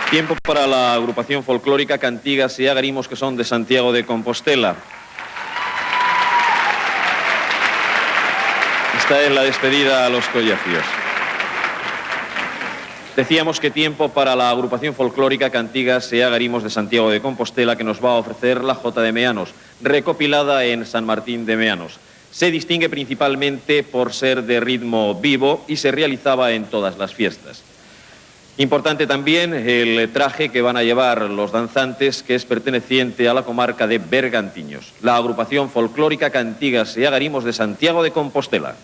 Tiempo para la agrupación folclórica Cantigas y Agarimos, que son de Santiago de Compostela. Esta es la despedida a los collacios. Decíamos que tiempo para la agrupación folclórica Cantigas y Agarimos de Santiago de Compostela, que nos va a ofrecer la Jota de Meanos, recopilada en San Martín de Meanos. Se distingue principalmente por ser de ritmo vivo y se realizaba en todas las fiestas. Importante también el traje que van a llevar los danzantes, que es perteneciente a la comarca de Bergantiños. La agrupación folclórica Cantigas y Agarimos de Santiago de Compostela.